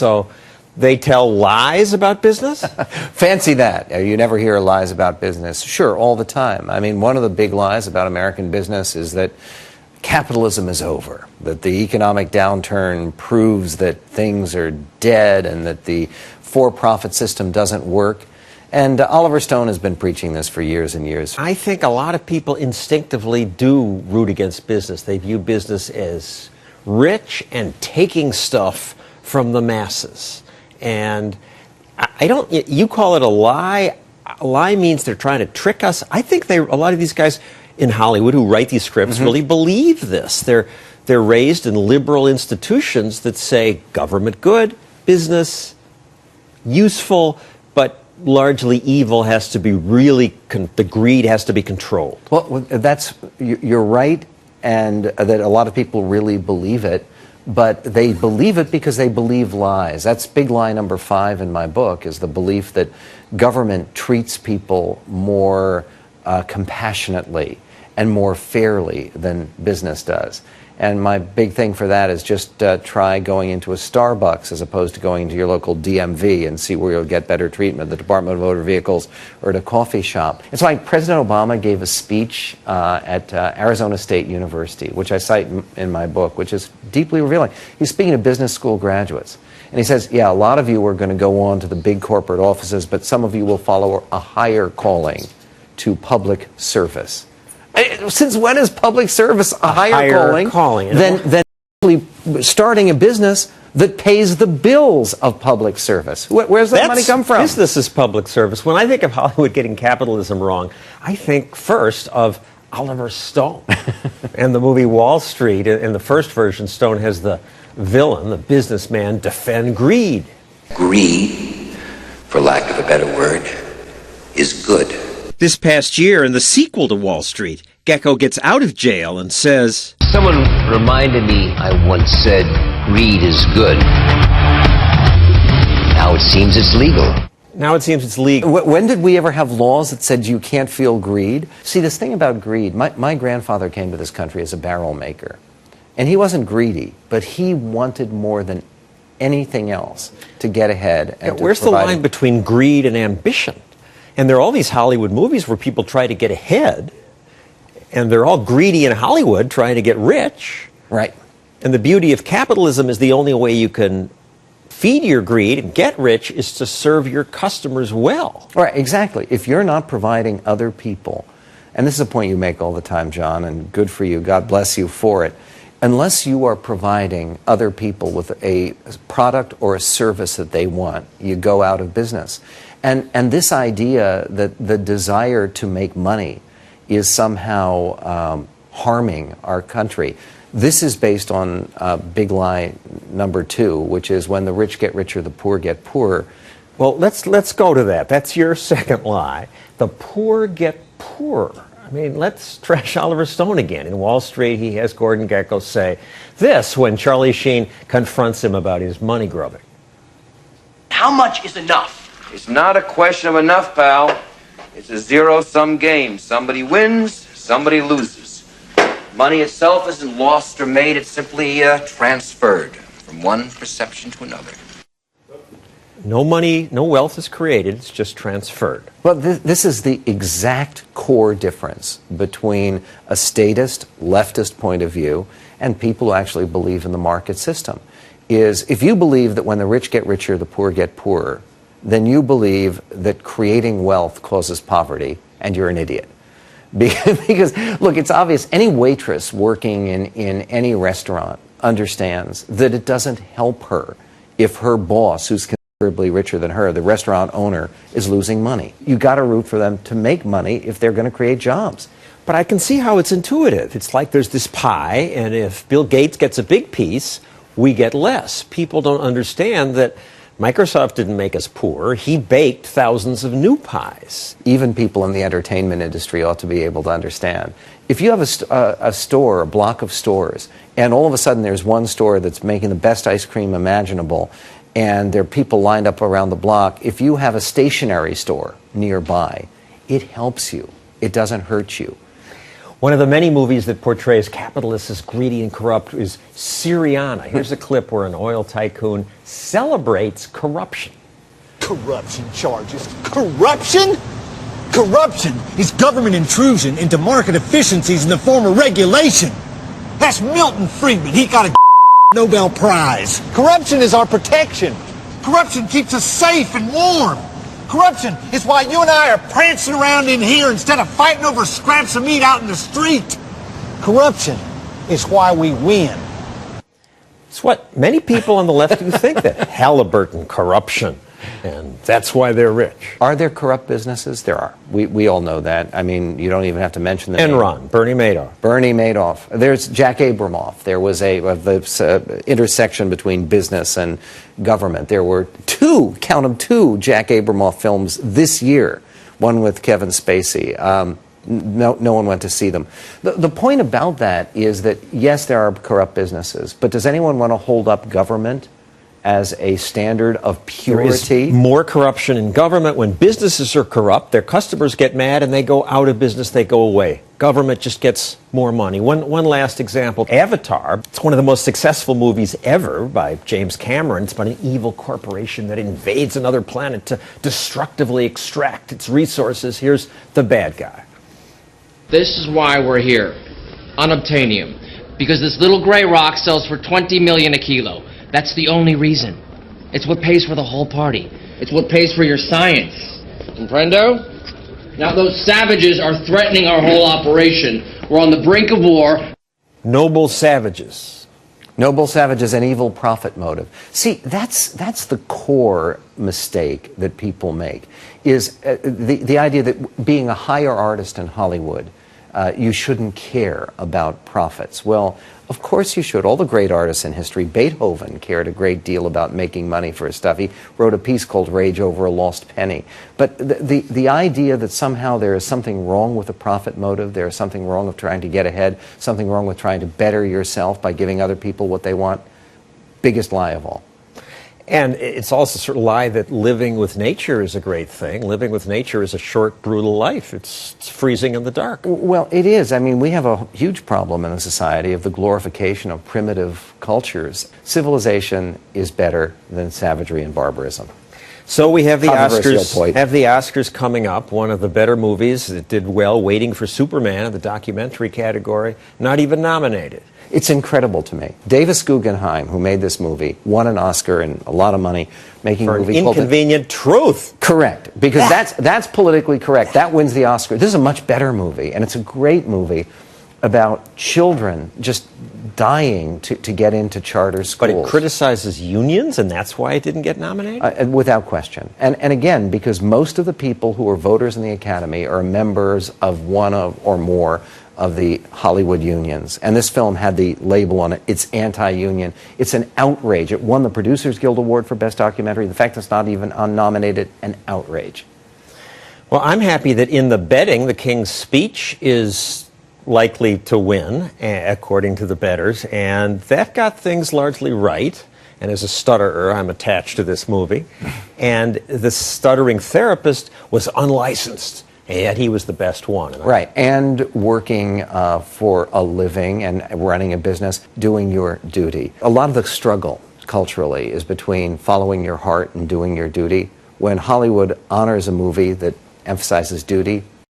So they tell lies about business? Fancy that. You never hear lies about business. Sure, all the time. I mean, one of the big lies about American business is that capitalism is over, that the economic downturn proves that things are dead and that the for-profit system doesn't work. And Oliver Stone has been preaching this for years and years. I think a lot of people instinctively do root against business. They view business as rich and taking stuff from the masses. And I don't, you call it a lie. A lie means they're trying to trick us. I think a lot of these guys in Hollywood who write these scripts really believe this. They're raised in liberal institutions that say government good, business useful, but largely evil has to be really, the greed has to be controlled. Well, you're right, and that a lot of people really believe it, but they believe it because they believe lies. That's big lie number 5 in my book, is the belief that government treats people more compassionately and more fairly than business does. And my big thing for that is just try going into a Starbucks as opposed to going to your local DMV and see where you'll get better treatment, the Department of Motor Vehicles or at a coffee shop. It's like President Obama gave a speech at Arizona State University, which I cite in my book, which is deeply revealing. He's speaking to business school graduates. And he says, yeah, a lot of you are going to go on to the big corporate offices, but some of you will follow a higher calling to public service. Since when is public service a higher calling than starting a business that pays the bills of public service? Where's that money come from? Business is public service. When I think of Hollywood getting capitalism wrong, I think first of Oliver Stone and the movie Wall Street. In the first version, Stone has the villain, the businessman, defend greed. Greed, for lack of a better word, is good. This past year, in the sequel to Wall Street, Gecko gets out of jail and says, "Someone reminded me I once said greed is good. Now it seems it's legal." Now it seems it's legal. When did we ever have laws that said you can't feel greed? See, this thing about greed, my grandfather came to this country as a barrel maker. And he wasn't greedy, but he wanted more than anything else to get ahead. And where's the line between greed and ambition? And there are all these Hollywood movies where people try to get ahead, and they're all greedy in Hollywood trying to get rich. Right. And the beauty of capitalism is the only way you can feed your greed and get rich is to serve your customers well. Right, exactly. If you're not providing other people, and this is a point you make all the time, John, and good for you, God bless you for it, unless you are providing other people with a product or a service that they want, you go out of business. And this idea that the desire to make money is somehow harming our country, this is based on big lie number 2, which is when the rich get richer, the poor get poorer. Well, let's go to that. That's your second lie. The poor get poorer. I mean, let's trash Oliver Stone again. In Wall Street, he has Gordon Gekko say this when Charlie Sheen confronts him about his money grubbing. How much is enough? It's not a question of enough, pal. It's a zero-sum game. Somebody wins, somebody loses. Money itself isn't lost or made. It's simply transferred from one perception to another. No money, no wealth is created. It's just transferred. Well, this is the exact core difference between a statist, leftist point of view and people who actually believe in the market system. Is if you believe that when the rich get richer, the poor get poorer, then you believe that creating wealth causes poverty, and you're an idiot. Because, look, it's obvious. Any waitress working in any restaurant understands that it doesn't help her if her boss, who's considerably richer than her, the restaurant owner, is losing money. You got to root for them to make money if they're going to create jobs. But I can see how it's intuitive. It's like there's this pie, and if Bill Gates gets a big piece, we get less. People don't understand that Microsoft didn't make us poor. He baked thousands of new pies. Even people in the entertainment industry ought to be able to understand. If you have a store, a block of stores, and all of a sudden there's one store that's making the best ice cream imaginable, and there are people lined up around the block, if you have a stationery store nearby, it helps you. It doesn't hurt you. One of the many movies that portrays capitalists as greedy and corrupt is Syriana. Here's a clip where an oil tycoon celebrates corruption. Corruption charges. Corruption? Corruption is government intrusion into market efficiencies in the form of regulation. That's Milton Friedman. He got a Nobel Prize. Corruption is our protection. Corruption keeps us safe and warm. Corruption is why you and I are prancing around in here instead of fighting over scraps of meat out in the street. Corruption is why we win. It's what many people on the left do think, that Halliburton corruption, and that's why they're rich. Are there corrupt businesses? There are. We all know that. I mean, you don't even have to mention the name. Enron, Bernie Madoff. Bernie Madoff. There's Jack Abramoff. There was the intersection between business and government. There were count them, two Jack Abramoff films this year, one with Kevin Spacey. No one went to see them. The point about that is that, yes, there are corrupt businesses, but does anyone want to hold up government as a standard of purity? There is more corruption in government. When businesses are corrupt, their customers get mad and they go out of business, they go away. Government just gets more money. One last example, Avatar. It's one of the most successful movies ever by James Cameron. It's about an evil corporation that invades another planet to destructively extract its resources. Here's the bad guy. This is why we're here. Unobtainium. Because this little gray rock sells for 20 million a kilo. That's the only reason. It's what pays for the whole party. It's what pays for your science. Comprendo? Now those savages are threatening our whole operation. We're on the brink of war. Noble savages. Noble savages and evil profit motive. See, that's the core mistake that people make, is the idea that being a higher artist in Hollywood, you shouldn't care about profits. Well, of course you should. All the great artists in history, Beethoven cared a great deal about making money for his stuff. He wrote a piece called Rage Over a Lost Penny. But the idea that somehow there is something wrong with a profit motive, there is something wrong with trying to get ahead, something wrong with trying to better yourself by giving other people what they want, biggest lie of all. And it's also sort of lie that living with nature is a great thing. Living with nature is a short, brutal life. It's freezing in the dark. Well, it is. I mean, we have a huge problem in the society of the glorification of primitive cultures. Civilization is better than savagery and barbarism. So we have the Controversial point. Oscars coming up. One of the better movies that did well, Waiting for Superman, in the documentary category, not even nominated. It's incredible to me. Davis Guggenheim, who made this movie, won an Oscar and a lot of money making a movie called Inconvenient Truth. Correct, because that's politically correct. That wins the Oscar. This is a much better movie, and it's a great movie about children just dying to get into charter schools. But it criticizes unions, and that's why it didn't get nominated? Without question. And again, because most of the people who are voters in the Academy are members of one or more of the Hollywood unions. And this film had the label on it, it's anti-union. It's an outrage. It won the Producers Guild Award for Best Documentary. The fact it's not even unnominated, an outrage. Well, I'm happy that in the betting, The King's Speech is likely to win, according to the bettors, and that got things largely right. And as a stutterer, I'm attached to this movie. And the stuttering therapist was unlicensed, and yet he was the best one. Right, and working for a living and running a business, doing your duty. A lot of the struggle culturally is between following your heart and doing your duty. When Hollywood honors a movie that emphasizes duty,